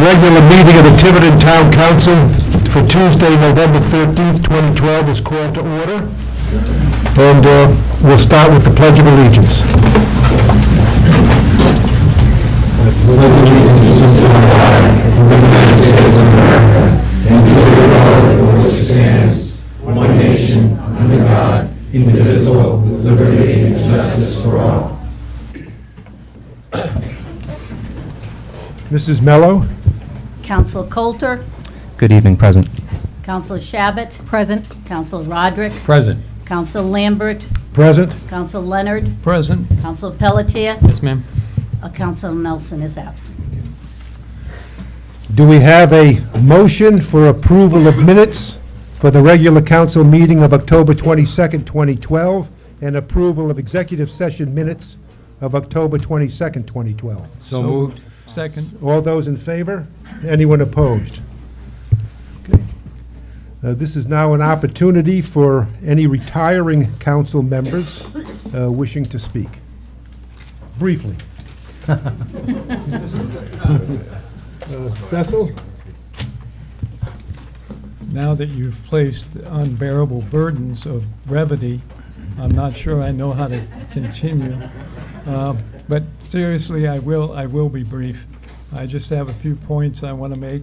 regular meeting of the Tiverton Town Council for Tuesday, November 13th, 2012 is called to order. And we'll start with the Pledge of Allegiance. Pledge allegiance to the flag of the United States of America and to the republic for which it stands, one nation, under God, indivisible, with liberty and justice for all. Mrs. Mello. Council Coulter. Good evening, Present. Council Shabbat. Present. Council Roderick. Present. Council Lambert. Present. Council Leonard. Present. Council Pelletier. Yes, ma'am. Council Nelson is absent. Do we have a motion for approval of minutes for the regular council meeting of October 22nd, 2012, and approval of executive session minutes of October 22nd, 2012? So moved. Second. All those in favor? Anyone opposed? Okay. This is now an opportunity for any retiring council members wishing to speak. Briefly. Cecil? Now that you've placed unbearable burdens of brevity, I'm not sure I know how to continue. But seriously, I will be brief. I just have a few points I want to make.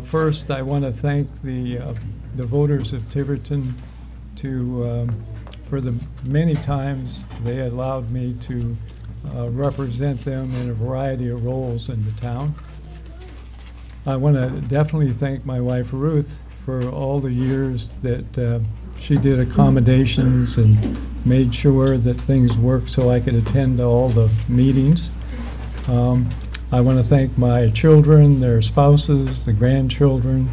First, I want to thank the voters of Tiverton for the many times they allowed me to represent them in a variety of roles in the town. I want to definitely thank my wife Ruth for all the years that she did accommodations and made sure that things worked so I could attend to all the meetings. I want to thank my children, their spouses, the grandchildren,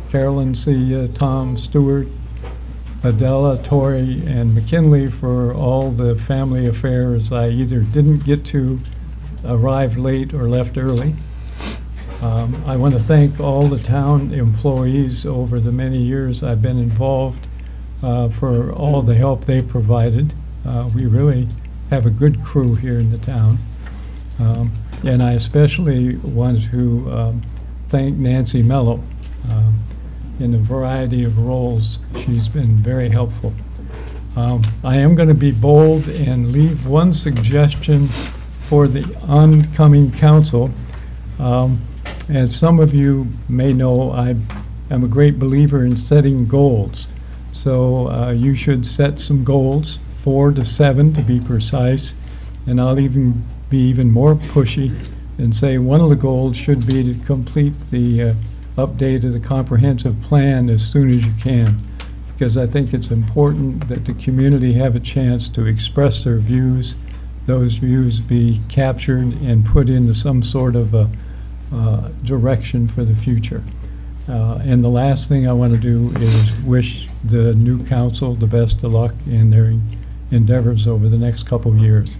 Carolyn, Celia, Tom, Stewart, Adela, Tori, and McKinley for all the family affairs I either didn't get to, arrived late, or left early. I want to thank all the town employees over the many years I've been involved for all the help they provided. We really have a good crew here in the town. And I especially want to thank Nancy Mello. In a variety of roles, she's been very helpful. I am going to be bold and leave one suggestion for the oncoming council. As some of you may know, I am a great believer in setting goals. So you should set some goals, 4 to 7 to be precise, and I'll even be even more pushy and say one of the goals should be to complete the update of the comprehensive plan as soon as you can, because I think it's important that the community have a chance to express their views, those views be captured and put into some sort of a direction for the future. And the last thing I want to do is wish the new council the best of luck in their endeavors over the next couple of years.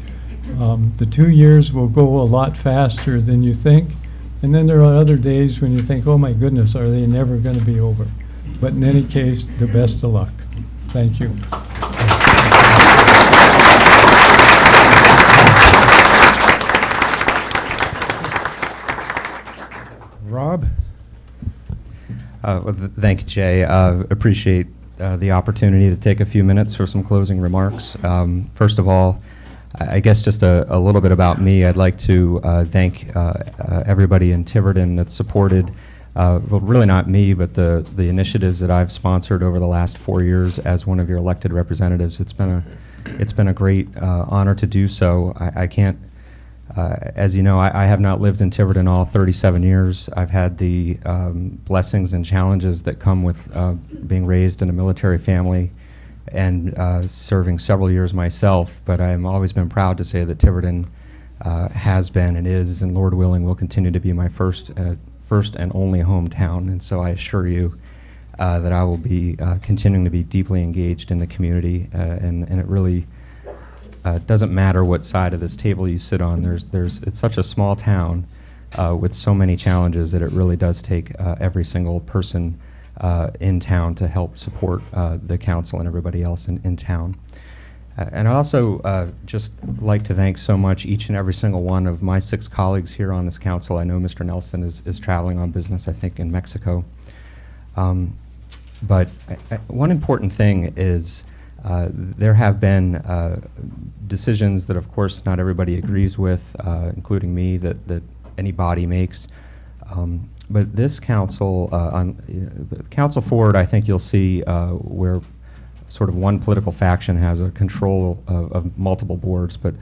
The 2 years will go a lot faster than you think, and then there are other days when you think, oh my goodness, are they never going to be over? But in any case, the best of luck. Thank you. Rob? Well, thank you, Jay. Appreciate the opportunity to take a few minutes for some closing remarks. First of all, I guess just a little bit about me. I'd like to thank everybody in Tiverton that supported, well, really not me, but the initiatives that I've sponsored over the last 4 years as one of your elected representatives. It's been a great honor to do so. I can't, as you know, I have not lived in Tiverton all 37 years. I've had the blessings and challenges that come with being raised in a military family and serving several years myself, but I've always been proud to say that Tiverton has been and is, and Lord willing, will continue to be my first and only hometown. And so I assure you that I will be continuing to be deeply engaged in the community, and it really doesn't matter what side of this table you sit on. It's such a small town with so many challenges that it really does take every single person in town to help support the council and everybody else in town. And I also just like to thank so much each and every single one of my 6 colleagues here on this council. I know Mr. Nelson is traveling on business, I think, in Mexico. But one important thing is there have been decisions that, of course, not everybody agrees with, including me, that any body makes. But this council, the council forward, I think you'll see where sort of one political faction has a control of multiple boards, but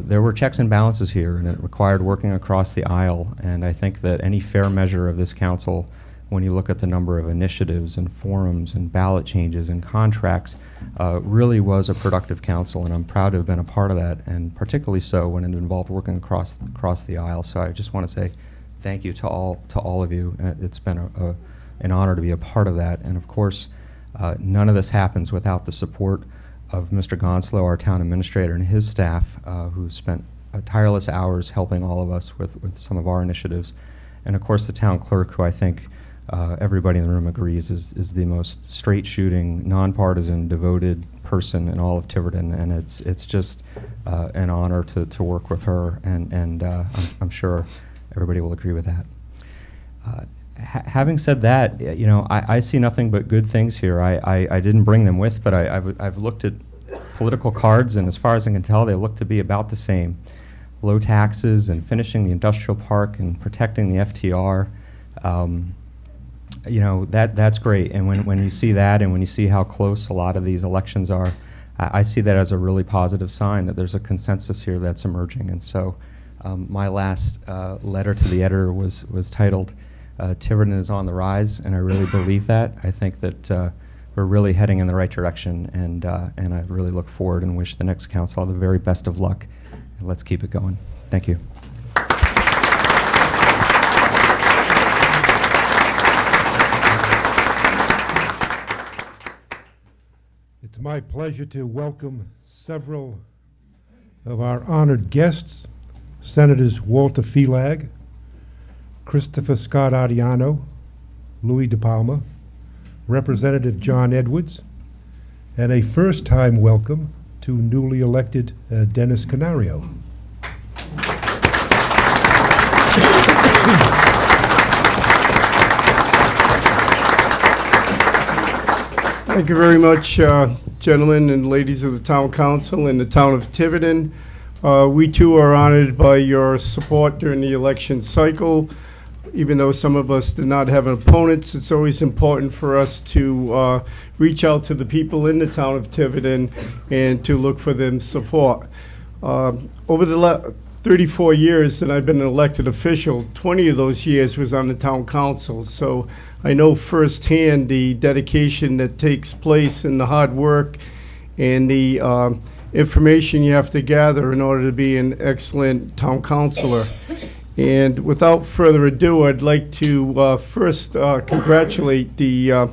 there were checks and balances here, and it required working across the aisle. And I think that any fair measure of this council, when you look at the number of initiatives and forums and ballot changes and contracts, really was a productive council, and I'm proud to have been a part of that, and particularly so when it involved working across the aisle. So I just want to say thank you to all of you. It's been an honor to be a part of that, and of course, none of this happens without the support of Mr. Gonslow, our town administrator, and his staff, who spent tireless hours helping all of us with some of our initiatives, and of course the town clerk, who I think everybody in the room agrees is the most straight-shooting, nonpartisan, devoted person in all of Tiverton, and it's just an honor to work with her, and I'm sure everybody will agree with that. Having said that, you know, I see nothing but good things here. I didn't bring them with, but I've looked at political cards, and as far as I can tell, they look to be about the same. Low taxes and finishing the industrial park and protecting the FTR. You know, that's great. And when you see that, and when you see how close a lot of these elections are, I see that as a really positive sign that there's a consensus here that's emerging. And so my last letter to the editor was titled, Tiverton is on the rise, and I really believe that. I think that we're really heading in the right direction, and I really look forward and wish the next council the very best of luck. And let's keep it going. Thank you. It's my pleasure to welcome several of our honored guests, Senators Walter Felag, Christopher Scott Ardiano, Louis DePalma, Representative John Edwards, and a first-time welcome to newly elected Dennis Canario. Thank you very much, gentlemen and ladies of the Town Council in the town of Tiverton. We too are honored by your support during the election cycle. Even though some of us did not have opponents, it's always important for us to reach out to the people in the town of Tiverton and to look for them support. Over the 34 years that I've been an elected official, 20 of those years was on the town council. So I know firsthand the dedication that takes place and the hard work and the information you have to gather in order to be an excellent town councilor. And without further ado, I'd like to first congratulate the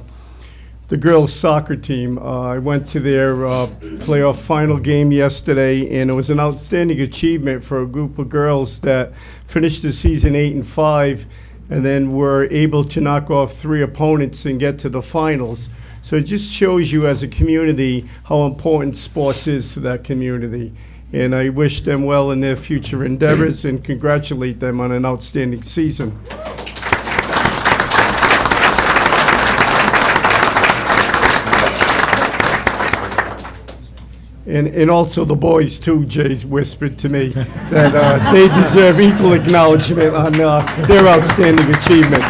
girls' soccer team. I went to their playoff final game yesterday, and it was an outstanding achievement for a group of girls that finished the season 8-5, and then were able to knock off 3 opponents and get to the finals. So it just shows you as a community how important sports is to that community. And I wish them well in their future endeavors and congratulate them on an outstanding season. And also the boys too, Jay's whispered to me, that they deserve equal acknowledgement on their outstanding achievement.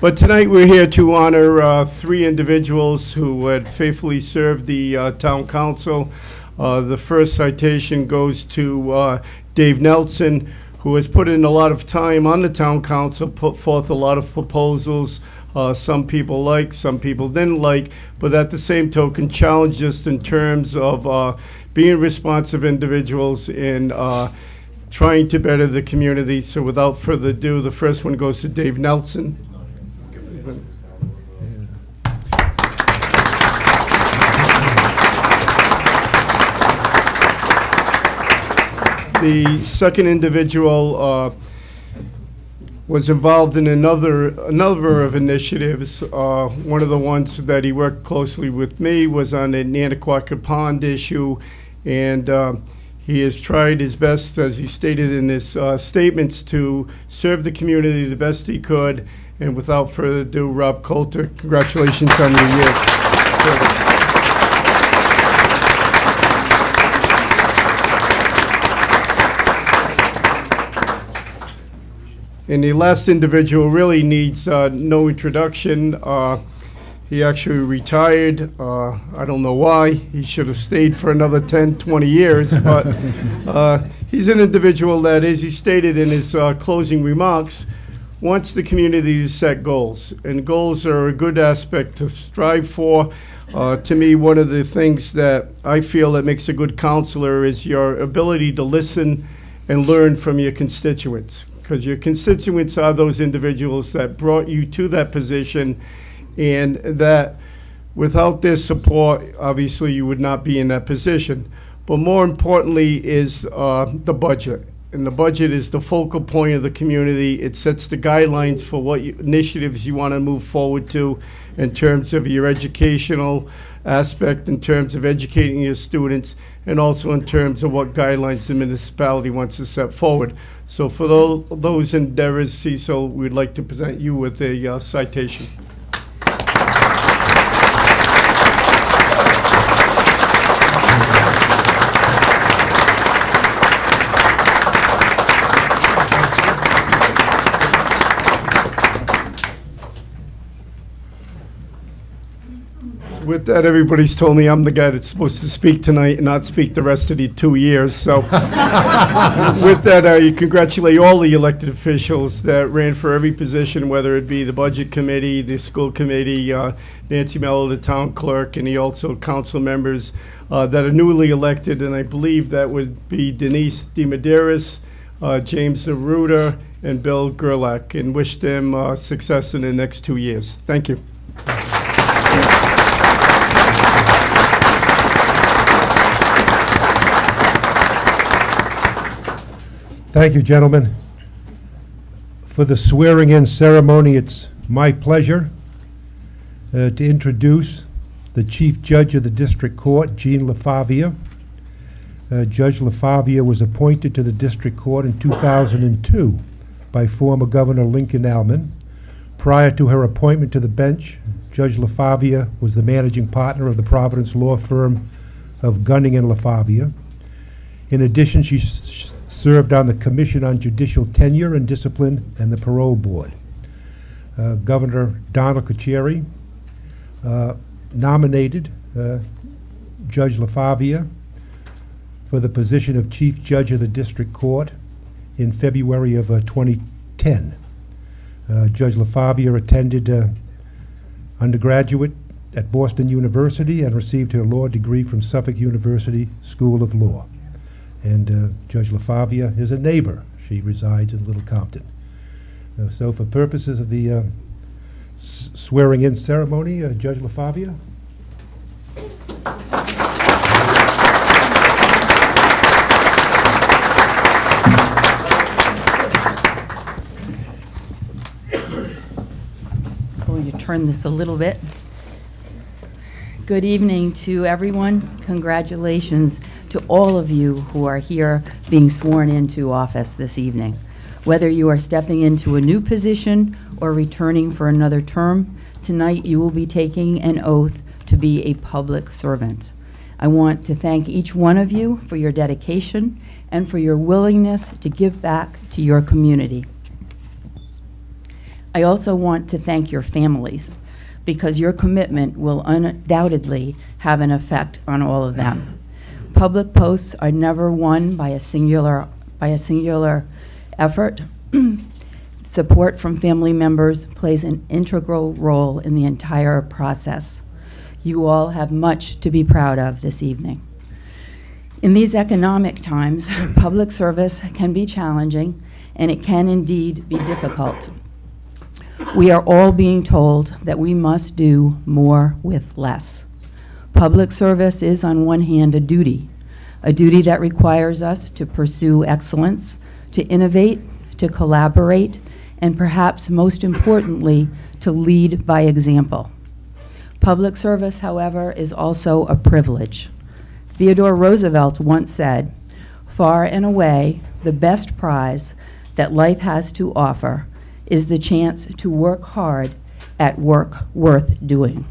But tonight we're here to honor 3 individuals who had faithfully served the town council. The first citation goes to Dave Nelson, who has put in a lot of time on the town council, put forth a lot of proposals. Some people liked, some people didn't like, but at the same token challenged us in terms of being responsive individuals and trying to better the community. So without further ado, the first one goes to Dave Nelson. The second individual was involved in a number of initiatives. One of the ones that he worked closely with me was on the Nantucket Pond issue, and he has tried his best, as he stated in his statements, to serve the community the best he could. And without further ado, Rob Coulter, congratulations on your year's service. And the last individual really needs no introduction. He actually retired. I don't know why. He should have stayed for another 10, 20 years. But he's an individual that, as he stated in his closing remarks, wants the community to set goals. And goals are a good aspect to strive for. To me, one of the things that I feel that makes a good counselor is your ability to listen and learn from your constituents. Because your constituents are those individuals that brought you to that position, and that without their support, obviously you would not be in that position. But more importantly is the budget. And the budget is the focal point of the community. It sets the guidelines for what initiatives you want to move forward to in terms of your educational aspect, in terms of educating your students, and also in terms of what guidelines the municipality wants to set forward. So for those endeavors, Cecil, we'd like to present you with a citation. With that, everybody's told me I'm the guy that's supposed to speak tonight and not speak the rest of the 2 years. So with that, I congratulate all the elected officials that ran for every position, whether it be the budget committee, the school committee, Nancy Mello, the town clerk, and the also council members that are newly elected. And I believe that would be Denise DeMedeiros, James Aruda, and Bill Gerlach, and wish them success in the next 2 years. Thank you. Thank you, gentlemen. For the swearing-in ceremony, it's my pleasure to introduce the Chief Judge of the District Court, Jean LaFavia. Judge LaFavia was appointed to the District Court in 2002 by former Governor Lincoln Alman. Prior to her appointment to the bench, Judge LaFavia was the managing partner of the Providence law firm of Gunning and LaFavia. In addition, she served on the Commission on Judicial Tenure and Discipline and the Parole Board. Governor Donald Carcieri nominated Judge LaFavia for the position of Chief Judge of the District Court in February of 2010. Judge LaFavia attended undergraduate at Boston University and received her law degree from Suffolk University School of Law. And Judge LaFavia is a neighbor. She resides in Little Compton. So for purposes of the swearing-in ceremony, Judge LaFavia. Just going to turn this a little bit. Good evening to everyone. Congratulations to all of you who are here being sworn into office this evening. Whether you are stepping into a new position or returning for another term, tonight you will be taking an oath to be a public servant. I want to thank each one of you for your dedication and for your willingness to give back to your community. I also want to thank your families, because your commitment will undoubtedly have an effect on all of them. Public posts are never won by a singular effort. Support from family members plays an integral role in the entire process. You all have much to be proud of this evening. In these economic times, public service can be challenging, and it can indeed be difficult. We are all being told that we must do more with less. Public service is, on one hand, a duty that requires us to pursue excellence, to innovate, to collaborate, and perhaps most importantly, to lead by example. Public service, however, is also a privilege. Theodore Roosevelt once said, "Far and away, the best prize that life has to offer is the chance to work hard at work worth doing."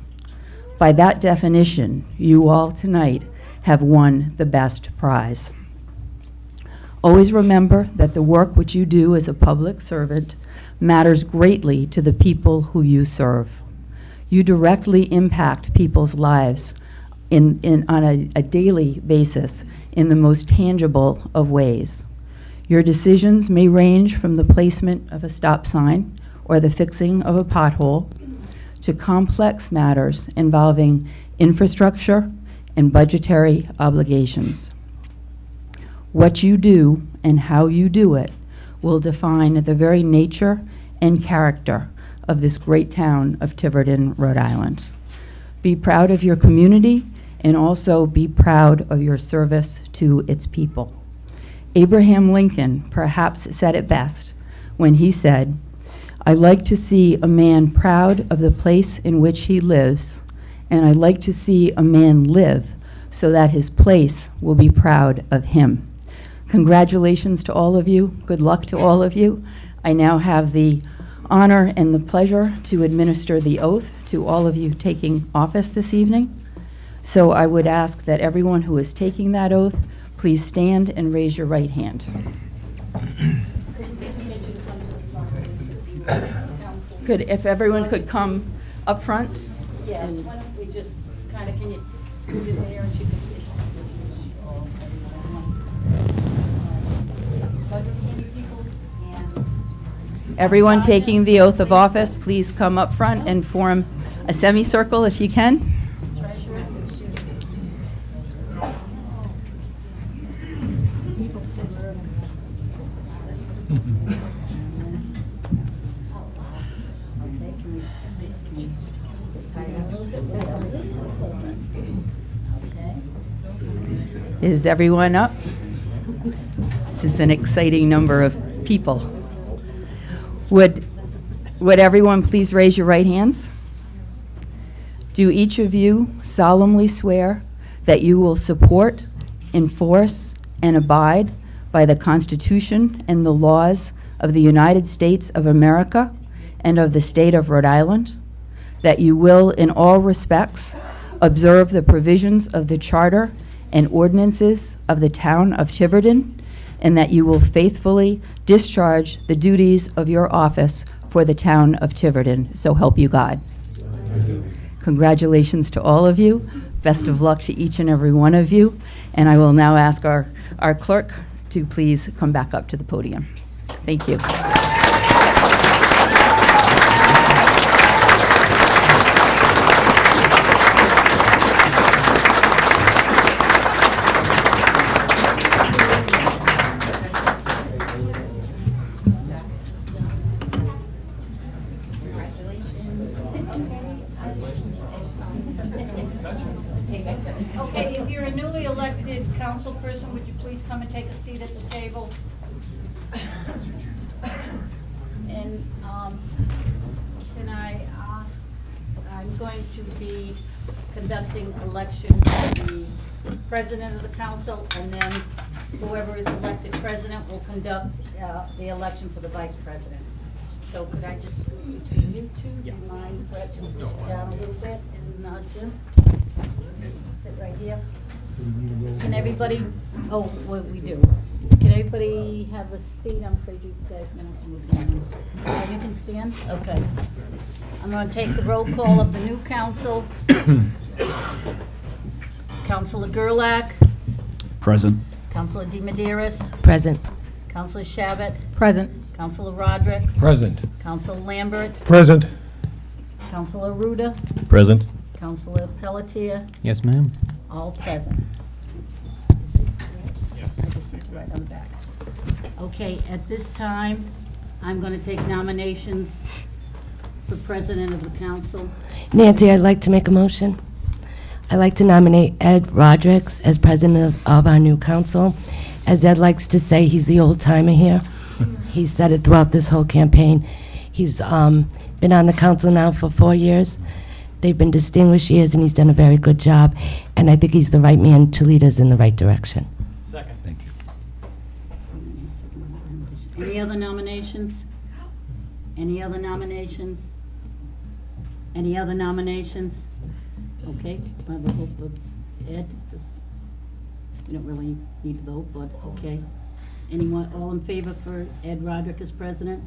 By that definition, you all tonight have won the best prize. Always remember that the work which you do as a public servant matters greatly to the people who you serve. You directly impact people's lives on a daily basis in the most tangible of ways. Your decisions may range from the placement of a stop sign or the fixing of a pothole to complex matters involving infrastructure and budgetary obligations. What you do and how you do it will define the very nature and character of this great town of Tiverton, Rhode Island. Be proud of your community and also be proud of your service to its people. Abraham Lincoln perhaps said it best when he said, "I like to see a man proud of the place in which he lives, and I like to see a man live so that his place will be proud of him." Congratulations to all of you. Good luck to all of you. I now have the honor and the pleasure to administer the oath to all of you taking office this evening. So I would ask that everyone who is taking that oath, please stand and raise your right hand. If everyone could come up front. Yeah, why don't we just kind of, can you scoot in there and she can. Everyone taking the oath of office, please come up front and form a semicircle if you can. Is everyone up? This is an exciting number of people. Would everyone please raise your right hands? Do each of you solemnly swear that you will support, enforce, and abide by the Constitution and the laws of the United States of America and of the state of Rhode Island, that you will in all respects observe the provisions of the Charter and ordinances of the town of Tiverton, and that you will faithfully discharge the duties of your office for the town of Tiverton. So help you God. Congratulations to all of you. Best of luck to each and every one of you. And I will now ask our clerk to please come back up to the podium. Thank you. Okay, if you're a newly elected council person, would you please come and take a seat at the table? And can I ask, I'm going to be conducting election for the president of the council, and then whoever is elected president will conduct the election for the vice president. So could I just scoot between you two? Do you mind, Brett, to sit down a little bit and Jim? Sit right here. Can everybody, oh, well, we do. Can everybody have a seat? I'm afraid you guys are going to move down. Oh, you can stand? Okay. I'm going to take the roll call of the new council. Councilor Gerlach. Present. Councilor DeMedeiros. Present. Councilor Shabbat. Present. Councilor Roderick. Present. Councilor Lambert. Present. Councilor Ruda. Present. Councilor Pelletier. Yes, ma'am. All present. Is this correct? I just need to write on the back. Okay, at this time, I'm going to take nominations for president of the council. Nancy, I'd like to make a motion. I'd like to nominate Ed Rodrigues as president of our new council. As Ed likes to say, he's the old timer here. He said it throughout this whole campaign. He's been on the council now for 4 years. They've been distinguished years, and he's done a very good job. And I think he's the right man to lead us in the right direction. Second. Thank you. Any other nominations? Any other nominations? Any other nominations? Okay, I will vote for Ed. We don't really need to vote, but okay. Anyone, all in favor for Ed Roderick as president?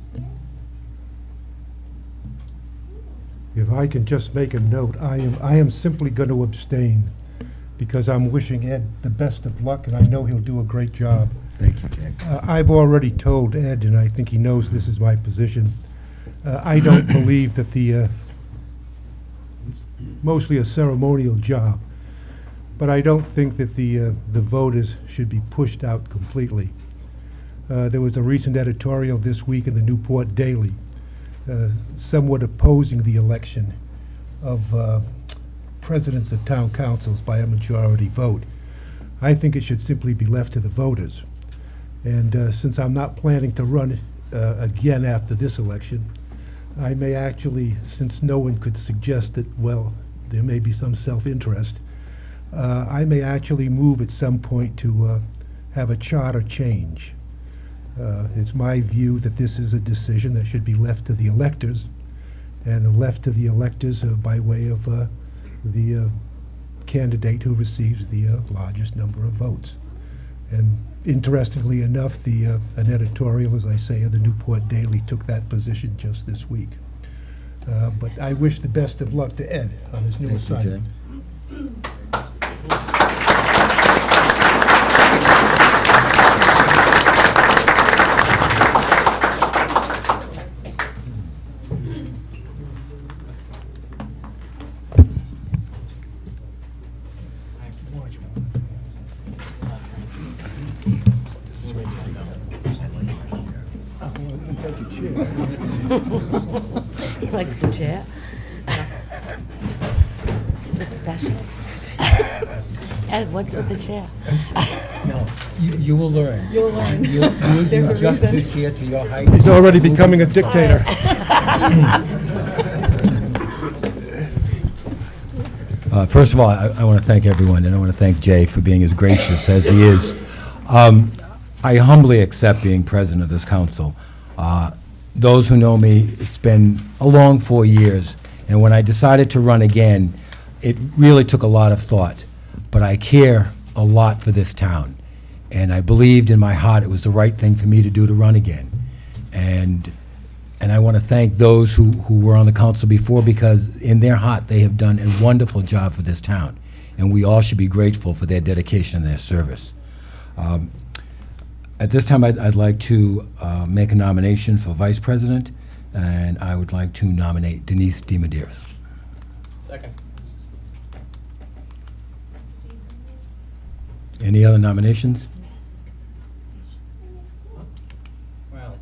If I can just make a note, I am simply going to abstain because I'm wishing Ed the best of luck, and I know he'll do a great job. Thank you, Jack. I've already told Ed, and I think he knows this is my position. I don't believe that it's mostly a ceremonial job, but I don't think that the voters should be pushed out completely. There was a recent editorial this week in the Newport Daily somewhat opposing the election of presidents of town councils by a majority vote. I think it should simply be left to the voters. And since I'm not planning to run again after this election, I may actually, since no one could suggest that, well, there may be some self-interest, I may actually move at some point to have a charter change. It's my view that this is a decision that should be left to the electors, and left to the electors by way of the candidate who receives the largest number of votes. And interestingly enough, an editorial, as I say, of the Newport Daily took that position just this week. But I wish the best of luck to Ed on his new assignment. He likes the chair. Is it special? Ed, what's with the chair? No, you will learn. You'll learn. You There's a adjust reason. the chair to your height. He's already becoming a dictator. First of all, I want to thank everyone, and I want to thank Jay for being as gracious as he is. I humbly accept being president of this council. Those who know me, it's been a long 4 years, and when I decided to run again, it really took a lot of thought. But I care a lot for this town, and I believed in my heart it was the right thing for me to do to run again. And I want to thank those who were on the council before, because in their heart they have done a wonderful job for this town, and we all should be grateful for their dedication and their service. At this time, I'd like to make a nomination for vice president, and I would like to nominate Denise DiMedeiros. Second. Any other nominations? Well,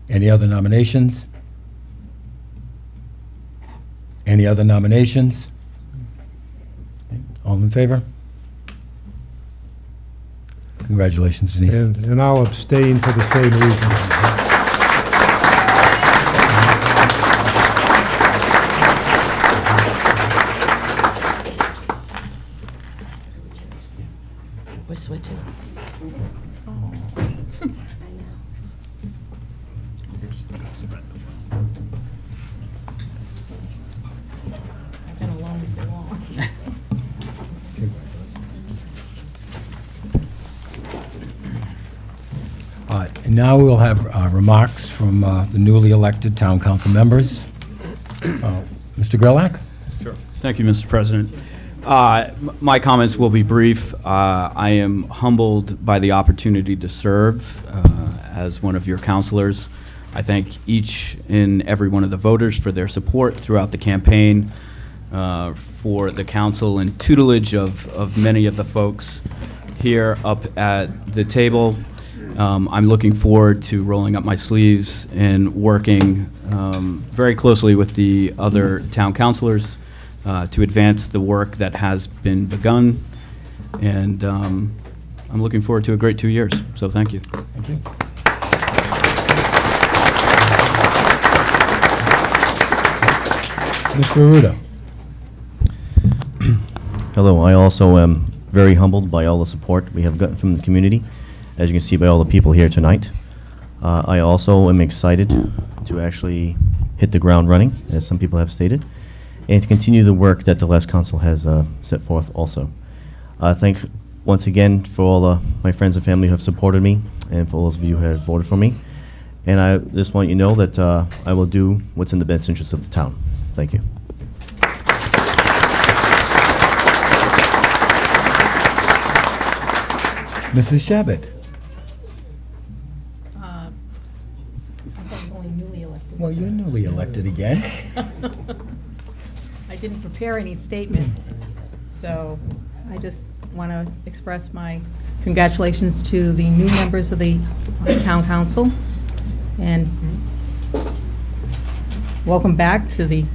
Any other nominations? Any other nominations? All in favor? Congratulations, Denise. And I'll abstain for the same reason. We're switching. I've been alone for long. And now we'll have remarks from the newly elected town council members. Mr. Grelak? Sure. Thank you, Mr. President. My comments will be brief. I am humbled by the opportunity to serve as one of your counselors. I thank each and every one of the voters for their support throughout the campaign, for the council and tutelage of many of the folks here up at the table. I'm looking forward to rolling up my sleeves and working very closely with the other town councilors to advance the work that has been begun. And I'm looking forward to a great 2 years. So thank you. Thank you. Mr. Arruda. Hello, I also am very humbled by all the support we have gotten from the community, as you can see by all the people here tonight. I also am excited to actually hit the ground running, as some people have stated, and to continue the work that the last council has set forth also. Thanks once again for all my friends and family who have supported me, and for those of you who have voted for me. And I just want you to know that I will do what's in the best interest of the town. Thank you. Mrs. Shabbat. I thought I'm only newly elected. Well, you're newly elected again. I didn't prepare any statement, so I just want to express my congratulations to the new members of the town council, and welcome back to the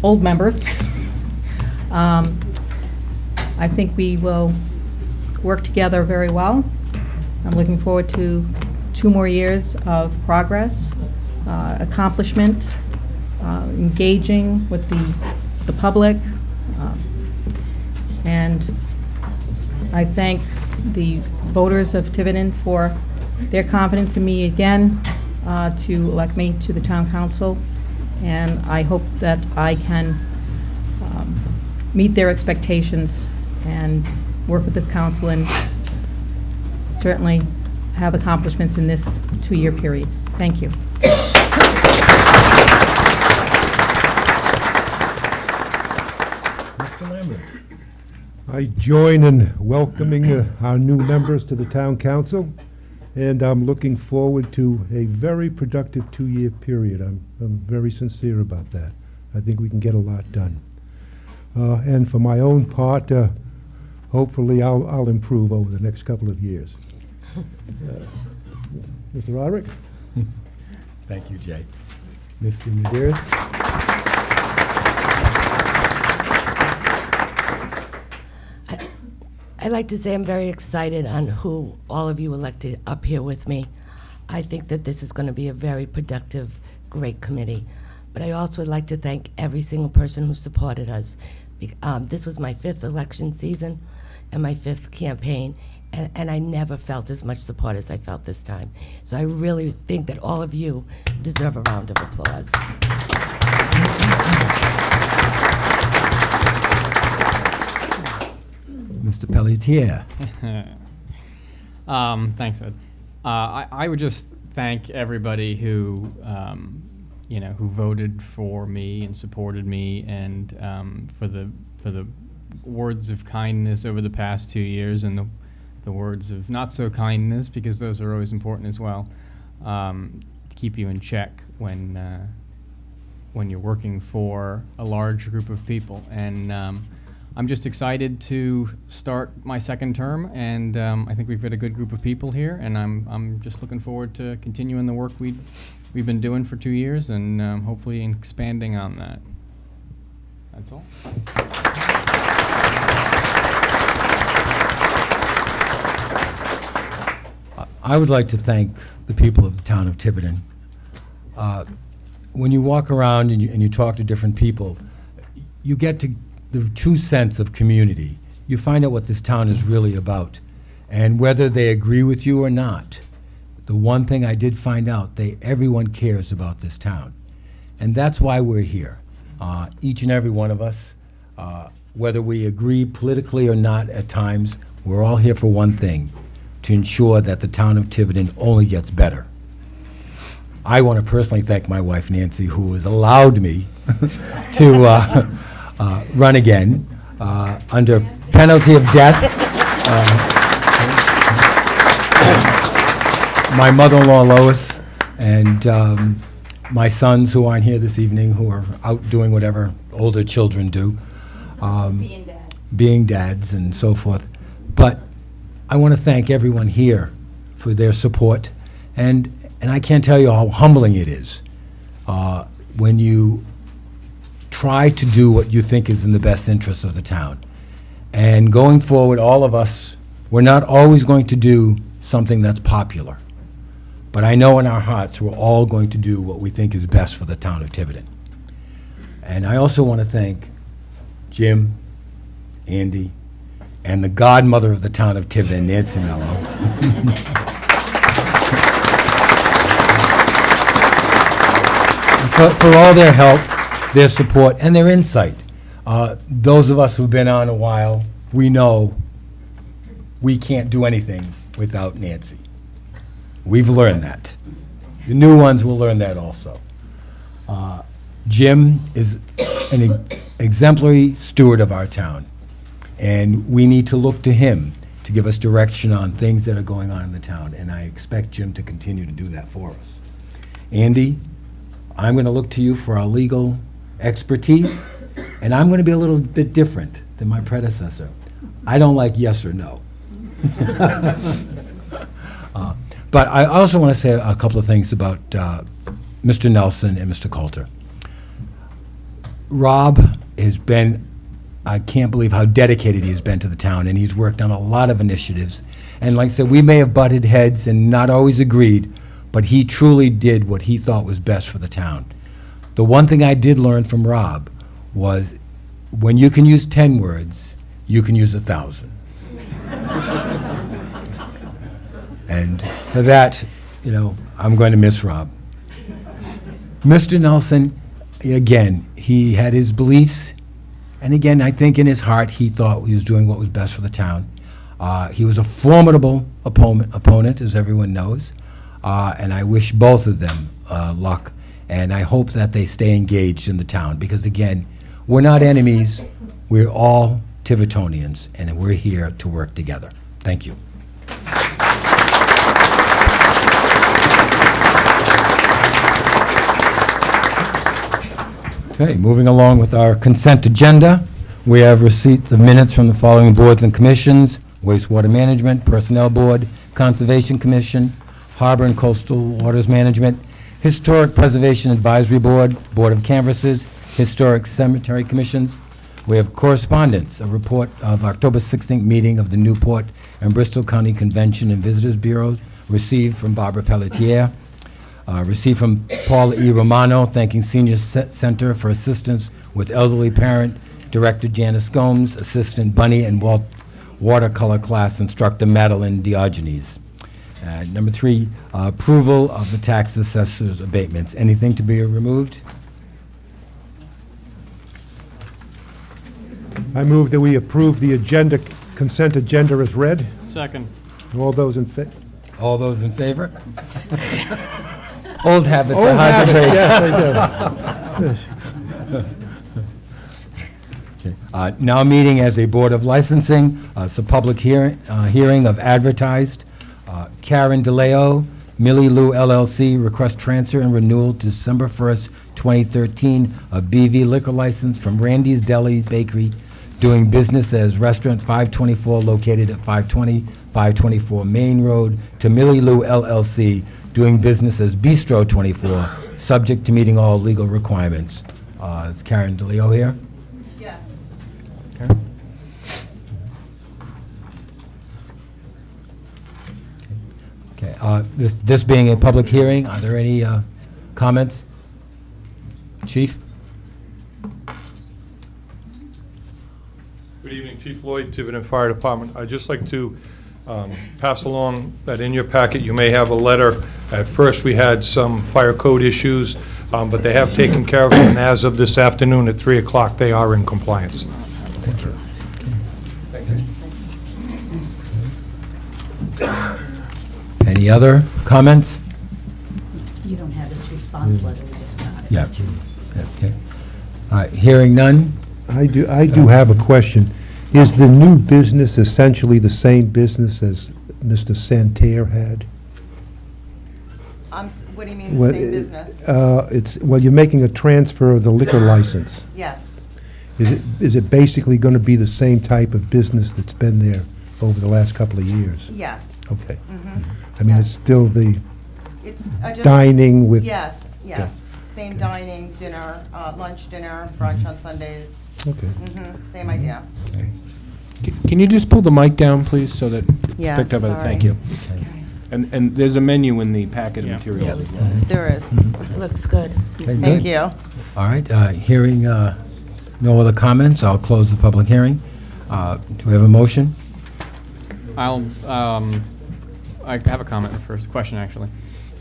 old members. I think we will work together very well. I'm looking forward to 2 more years of progress, accomplishment, engaging with the public, and I thank the voters of Tiverton for their confidence in me again to elect me to the town council, and I hope that I can meet their expectations and work with this council and certainly have accomplishments in this 2-year period. Thank you. Mr. Lambert. I join in welcoming our new members to the town council, and I'm looking forward to a very productive 2-year period. I'm very sincere about that. I think we can get a lot done. And for my own part, hopefully I'll improve over the next couple of years. Mr. Roderick? Thank you, Jay. Mr. Medeiros? I'd like to say I'm very excited on who all of you elected up here with me. I think that this is going to be a very productive, great committee. But I also would like to thank every single person who supported us. This was my 5th election season and my 5th campaign, and I never felt as much support as I felt this time. So I really think that all of you deserve a round of applause. Mr. Pelletier. Thanks, Ed. I would just thank everybody who, who voted for me and supported me, and for the words of kindness over the past 2 years, and the words of not so kindness, because those are always important as well, to keep you in check when you're working for a large group of people. And I'm just excited to start my 2nd term, and I think we've got a good group of people here, and I'm just looking forward to continuing the work we've been doing for 2 years, and hopefully expanding on that. That's all. I would like to thank the people of the town of Tiverton. When you walk around and you talk to different people, you get to the true sense of community. You find out what this town is really about. And whether they agree with you or not, the one thing I did find out, everyone cares about this town. And that's why we're here. Each and every one of us, whether we agree politically or not at times, we're all here for one thing, to ensure that the town of Tiverton only gets better. I want to personally thank my wife, Nancy, who has allowed me to run again under penalty of death. My mother-in-law, Lois, and my sons, who aren't here this evening, who are out doing whatever older children do. Being dads and so forth. But I want to thank everyone here for their support, and I can't tell you how humbling it is when you try to do what you think is in the best interest of the town. And going forward, all of us We're not always going to do something that's popular. But I know in our hearts we're all going to do what we think is best for the town of Tiverton. And I also want to thank Jim, Andy, and the godmother of the town of Tiverton, Nancy Mello. for all their help, their support, and their insight. Those of us who've been on a while, we know we can't do anything without Nancy. We've learned that. The new ones will learn that also. Jim is an exemplary steward of our town, and we need to look to him to give us direction on things that are going on in the town, and I expect Jim to continue to do that for us. Andy, I'm going to look to you for our legal expertise, and I'm going to be a little bit different than my predecessor. I don't like yes or no. But I also want to say a couple of things about Mr. Nelson and Mr. Coulter. Rob has been, I can't believe how dedicated he's been to the town, and he's worked on a lot of initiatives. And like I said, we may have butted heads and not always agreed, but he truly did what he thought was best for the town. The one thing I did learn from Rob was when you can use 10 words, you can use 1,000. And for that, you know, I'm going to miss Rob. Mr. Nelson, again, he had his beliefs, and again, I think in his heart, he thought he was doing what was best for the town. He was a formidable opponent, as everyone knows, and I wish both of them luck, and I hope that they stay engaged in the town, because again, we're not enemies, we're all Tivertonians, and we're here to work together. Thank you. Okay, moving along with our consent agenda, we have receipts of minutes from the following boards and commissions: Wastewater Management, Personnel Board, Conservation Commission, Harbor and Coastal Waters Management, Historic Preservation Advisory Board, Board of Canvassers, Historic Cemetery Commissions. We have correspondence, a report of October 16th meeting of the Newport and Bristol County Convention and Visitors Bureau, received from Barbara Pelletier. Received from Paul E. Romano, thanking Senior Center for assistance with elderly parent, Director Janice Gomes, Assistant Bunny and Watercolor Class Instructor Madeline Diogenes. Number 3, approval of the tax assessor's abatements. Anything to be removed? I move that we approve the agenda, consent agenda as read. Second. All those in favor? All those in favor? Old habits are hard to break. Yes, Okay. Now meeting as a Board of Licensing. It's a public hearing of advertised. Karen DeLeo, Millie Lou LLC, request transfer and renewal December 1st, 2013, a BV liquor license from Randy's Deli Bakery, doing business as Restaurant 524, located at 524 Main Road, to Millie Lou LLC, doing business as Bistro 24, subject to meeting all legal requirements. Is Karen DeLeo here? Yes. Karen? Okay. This being a public hearing, are there any comments? Chief? Good evening, Chief Lloyd, Tiverton Fire Department. I'd just like to pass along that in your packet you may have a letter. At first we had some fire code issues, but they have taken care of it, and as of this afternoon at 3 o'clock they are in compliance. Thank you. Any other comments? You don't have this response letter, we just got it. Yeah. Okay. All right, hearing none? I do have a question. Is the new business essentially the same business as Mr. Santerre had? What do you mean, the same business? Well, you're making a transfer of the liquor license. Yes. Is it basically going to be the same type of business that's been there over the last couple of years? Yes. Okay. Mm-hmm. I mean, it's still the It's just dining with... Yes, yes. Same dining, dinner, lunch, dinner, brunch on Sundays. Okay. Same idea. Okay. Can you just pull the mic down, please, so that it's Yeah, picked up? sorry. Thank you. And there's a menu in the packet of materials. as well. There is. It looks good. Okay, Thank good. you. All right, hearing no other comments, I'll close the public hearing. Do we have a motion? I have a comment first, question actually.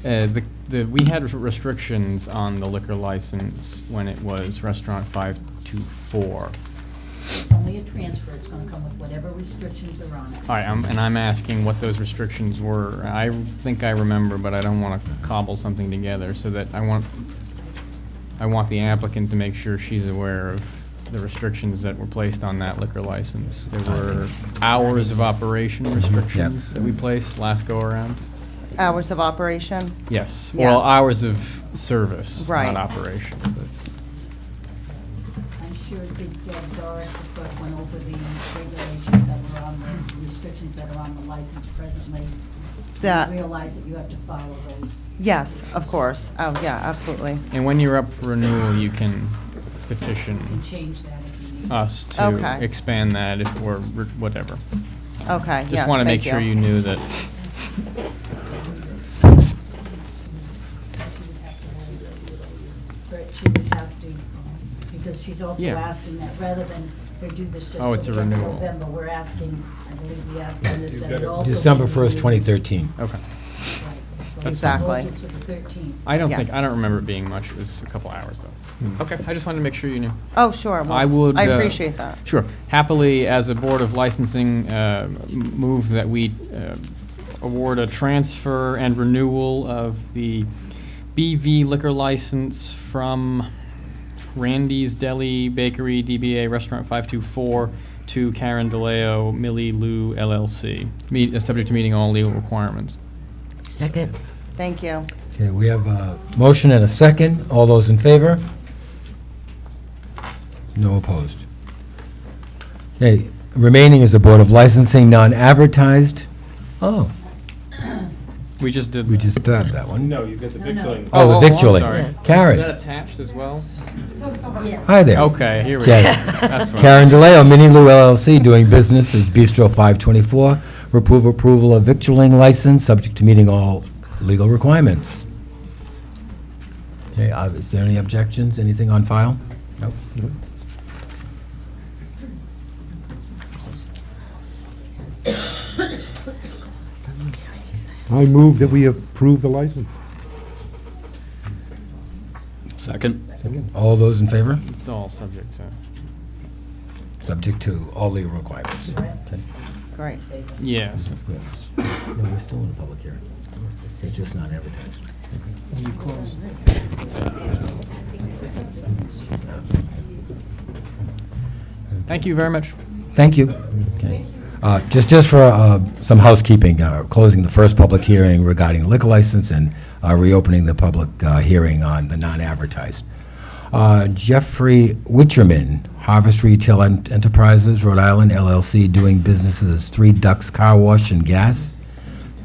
We had restrictions on the liquor license when it was Restaurant 524. It's only a transfer, it's gonna come with whatever restrictions are on it. All right, and I'm asking what those restrictions were. I think I remember, but I don't want to cobble something together, so that I want the applicant to make sure she's aware of the restrictions that were placed on that liquor license. There were hours of operation restrictions that we placed last go-around. Hours of operation? Yes, Yes. well, hours of service, Right. not operation. But I'm sure Doris went over the regulations that were on the restrictions that are on the license presently. That- You realize that you have to follow those. Yes, of course. Oh, yeah, absolutely. And when you're up for renewal, you can petition And change that if you need. us to Okay. expand that if, or whatever. Okay, yes, Just want to make thank sure you knew that. But she would have to, because she's also Yeah. asking that rather than they do this just Oh, it's till a the end of renewal. November, we're asking, I believe we asked on this, that it also. December be 1st, renewed. 2013. Okay. Right. So That's it's fine. hold you to the 13th. I don't Yes. think, I don't remember it being much. It was a couple hours, though. Okay, I just wanted to make sure you knew. Oh, sure. Well, I would. I appreciate that. Sure. Happily, as a Board of Licensing, move that we award a transfer and renewal of the BV liquor license from Randy's Deli Bakery DBA Restaurant 524 to Karen DeLeo Millie Lou LLC, subject to meeting all legal requirements. Second. Thank you. Okay, we have a motion and a second. All those in favor? No opposed. Okay, remaining is the Board of Licensing, non-advertised. Oh, We just did. we just did that one. No, you get the No, no. victualling. Oh, the I'm victualling. sorry. Karen. Is that attached as well? Yes. Hi there. Okay, here we Okay. go. That's fine. Karen DeLeo, Mini Lou LLC, doing business as Bistro 524. Approval of victualling license, subject to meeting all legal requirements. Okay, is there any objections? Anything on file? Nope. I move that we approve the license. Second. All those in favor? It's all subject to. Subject to all legal requirements. Okay. Great. Yes. No, we're still in a public hearing. It's just not advertised. You closed. Thank you very much. Thank you. Okay. Just for some housekeeping, closing the first public hearing regarding liquor license and reopening the public hearing on the non-advertised. Jeffrey Witcherman, Harvest Retail Enterprises, Rhode Island LLC, doing business as Three Ducks Car Wash and Gas.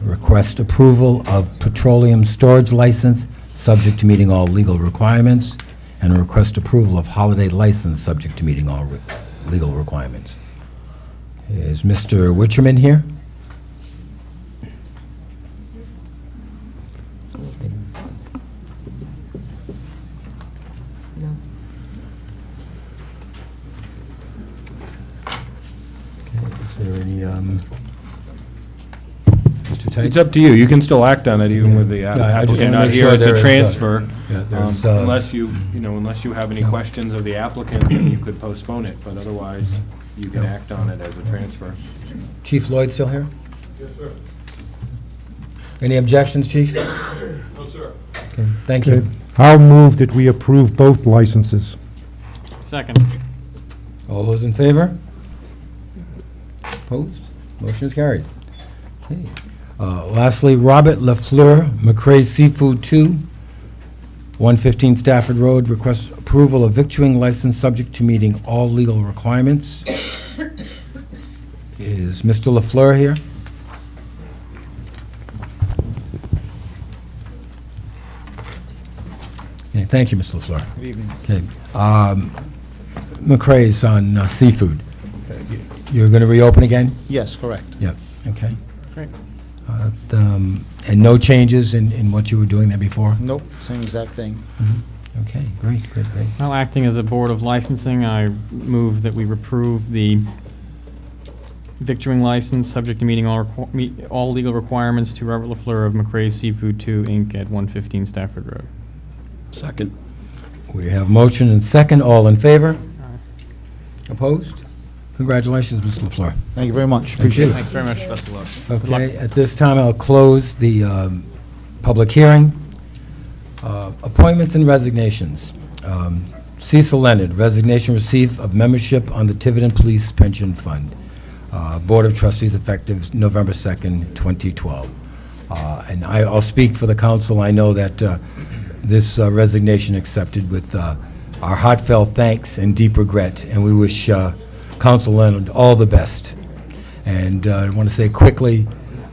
Request approval of petroleum storage license, subject to meeting all legal requirements, and request approval of holiday license, subject to meeting all legal requirements. Is Mr. Witcherman here? No. Is there any, Mr. Tights? It's up to you. You can still act on it even with the Yeah, I just applicant wanna not make here. sure It's a there is, transfer. yeah, there's, Unless unless you have any questions of the applicant, then you could postpone it. But otherwise, you can act on it as a transfer. Chief Lloyd still here? Yes, sir. Any objections, Chief? No, sir. Okay, thank you. Okay. I'll move that we approve both licenses. Second. All those in favor? Opposed? Motion is carried. Okay. Lastly, Robert Lafleur, McCray's Seafood 2, 115 Stafford Road, requests approval of victualling license subject to meeting all legal requirements. Is Mr. Lafleur here? Okay, thank you, Mr. Lafleur. Good evening. Okay. McCray's on seafood. You're going to reopen again? Yes, correct. Yep, okay. Great. And no changes in what you were doing there before? Nope, same exact thing. Okay, great. Well, acting as a board of licensing, I move that we approve the victualling license, subject to meeting all legal requirements to Robert LaFleur of McRae's Seafood 2, Inc. at 115 Stafford Road. Second. We have motion and second. All in favor? Opposed? Congratulations, Mr. LaFleur. Thank you very much. Thank Appreciate you. it. Thanks very much. Best of luck. Good luck. Okay, at this time, I'll close the public hearing. Appointments and resignations. Cecil Leonard, resignation receipt of membership on the Tiverton Police Pension Fund. Board of Trustees effective November 2nd, 2012. And I'll speak for the council. I know that this resignation accepted with our heartfelt thanks and deep regret, and we wish Council Leonard all the best. And I want to say quickly,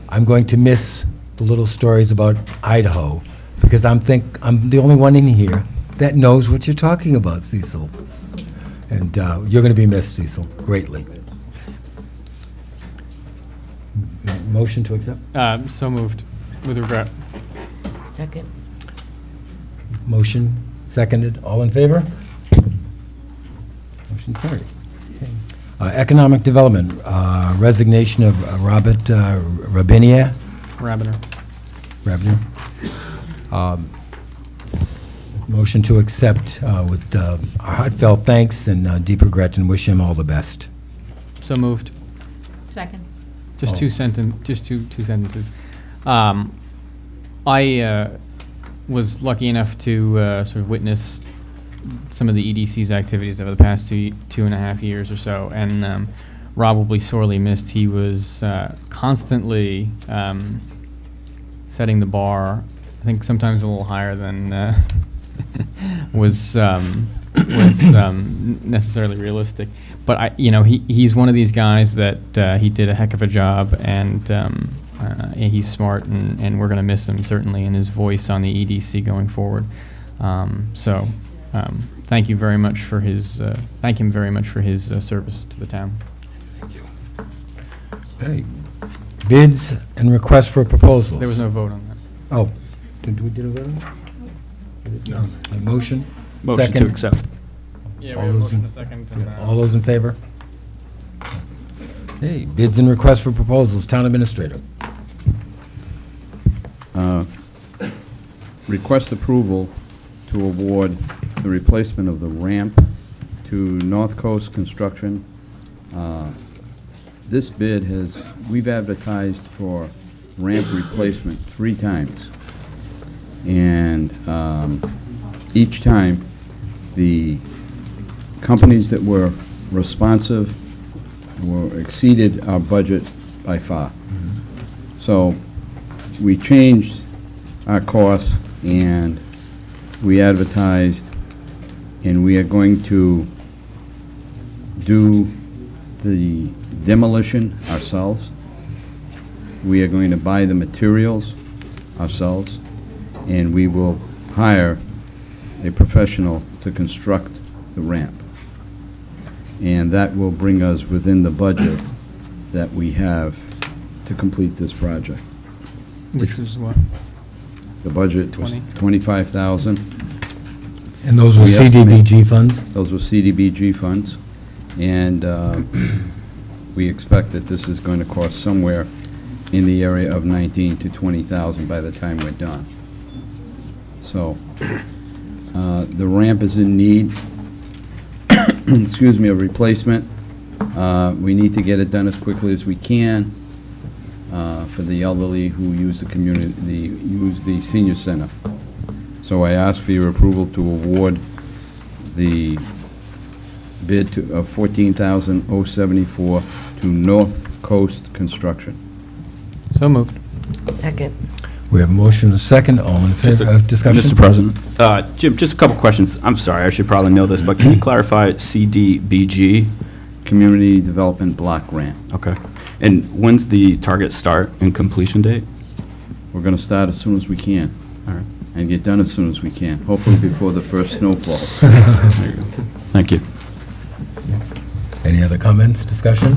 I'm going to miss the little stories about Idaho, because I'm the only one in here that knows what you're talking about, Cecil. And you're going to be missed, Cecil, greatly. Motion to accept? So moved, with regret. Second. Motion seconded. All in favor? Motion carried. Okay. Economic Development, resignation of Robert Rabinier. Rabiner. Motion to accept with heartfelt thanks and deep regret, and wish him all the best. So moved. Second. Just two sentences. I was lucky enough to sort of witness some of the EDC's activities over the past two and a half years or so, and Rob will be sorely missed. He was constantly setting the bar, I think sometimes a little higher than was necessarily realistic. But he's one of these guys that he did a heck of a job, and he's smart, and we're going to miss him certainly, and his voice on the EDC going forward. Thank you very much for his. Thank him very much for his service to the town. Thank you. Okay. Bids and requests for proposals. There was no vote on that. Oh, did we do a vote on that? No. A motion? Motion Second? to accept. Yeah, All we have a those motion in- and a second. And, All those in favor? Okay, bids and requests for proposals. Town Administrator. Request approval to award the replacement of the ramp to North Coast Construction. This bid we've advertised for ramp replacement 3 times. And each time, the companies that were responsive exceeded our budget by far. So we changed our course, and we advertised, and we are going to do the demolition ourselves. We are going to buy the materials ourselves, and we will hire a professional to construct the ramp. And that will bring us within the budget that we have to complete this project. which was what? The budget was 20? 25,000. And those were We estimate- CDBG funds? Those were CDBG funds. And we expect that this is going to cost somewhere in the area of 19 to 20,000 by the time we're done. So the ramp is in need, excuse me, of replacement. We need to get it done as quickly as we can for the elderly who use the senior center. So I ask for your approval to award the bid of $14,074 to North Coast Construction. So moved. Second. We have a motion and a second. All in favor of discussion? Mr. President. Jim, just a couple questions. I'm sorry, I should probably know this, but can you clarify CDBG? Community Development Block Grant. Okay. And when's the target start and completion date? We're going to start as soon as we can. All right. And get done as soon as we can, hopefully before the first snowfall. There you go. Thank you. Any other comments, discussion?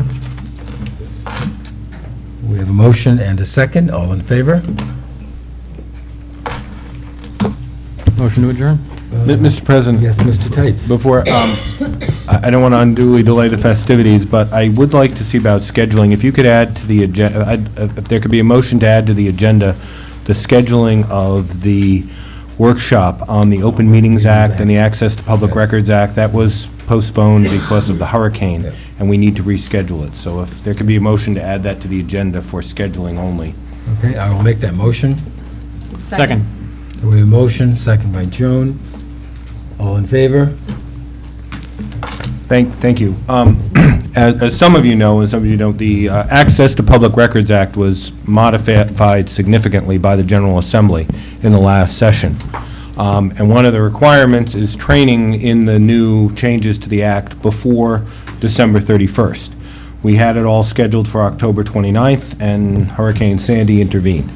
have a motion and a second. All in favor? Motion to adjourn? Mr. President? Yes, Mr. Tights. Before, I don't want to unduly delay the festivities, but I would like to see about scheduling. If you could add to the agenda, if there could be a motion to add to the agenda, the scheduling of the workshop on the Open Meetings Act and the Access to Public Records Act. That was postponed because of the hurricane, and we need to reschedule it. So if there could be a motion to add that to the agenda for scheduling only. Okay, I will make that motion. Second. We have a motion, second by Joan. All in favor? Thank you. As some of you know, and some of you don't, the Access to Public Records Act was modified significantly by the General Assembly in the last session. And one of the requirements is training in the new changes to the Act before December 31st. We had it all scheduled for October 29th, and Hurricane Sandy intervened.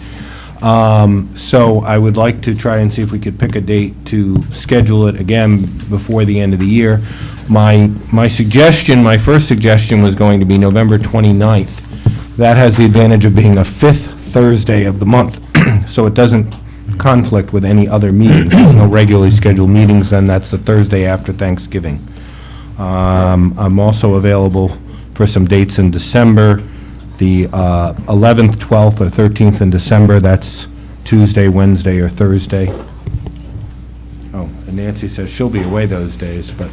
So I would like to try and see if we could pick a date to schedule it again before the end of the year. My suggestion, my first suggestion was going to be November 29th. That has the advantage of being a 5th Thursday of the month, so it doesn't conflict with any other meetings. There's no regularly scheduled meetings, then that's the Thursday after Thanksgiving. I'm also available for some dates in December. The 11th, 12th, or 13th in December, that's Tuesday, Wednesday, or Thursday. Oh, and Nancy says she'll be away those days, but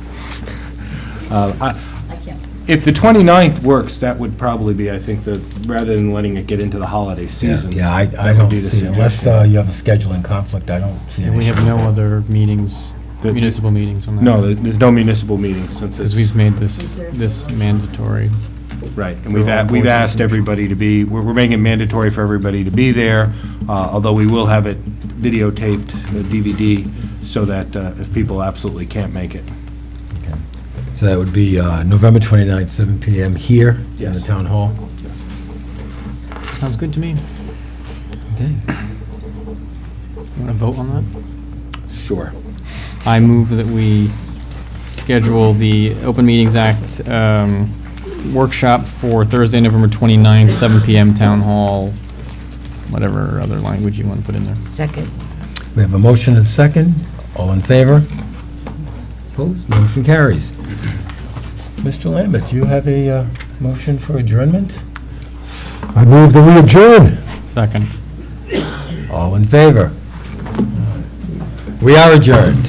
if the 29th works, that would probably be, I think, rather than letting it get into the holiday season. Yeah, I that would don't be the see, unless suggestion. you have a scheduling conflict, I don't see an And we issue have no with that. other meetings, municipal meetings on that. No, there's no municipal meetings since Because it's... we've made this mandatory. Right, and for we've all asked boards and everybody to be, we're making it mandatory for everybody to be there, although we will have it videotaped, DVD, so that if people absolutely can't make it. Okay. So that would be November 29th, 7 PM here in the Yes. town hall. Sounds good to me. Okay. You want to vote on that? Sure. I move that we schedule the Open Meetings Act workshop for Thursday, November 29th, 7 PM, Town Hall, whatever other language you want to put in there. Second. We have a motion and a second. All in favor? Opposed? Motion carries. Mr. Lambert, do you have a motion for adjournment? I move that we adjourn. Second. All in favor? We are adjourned.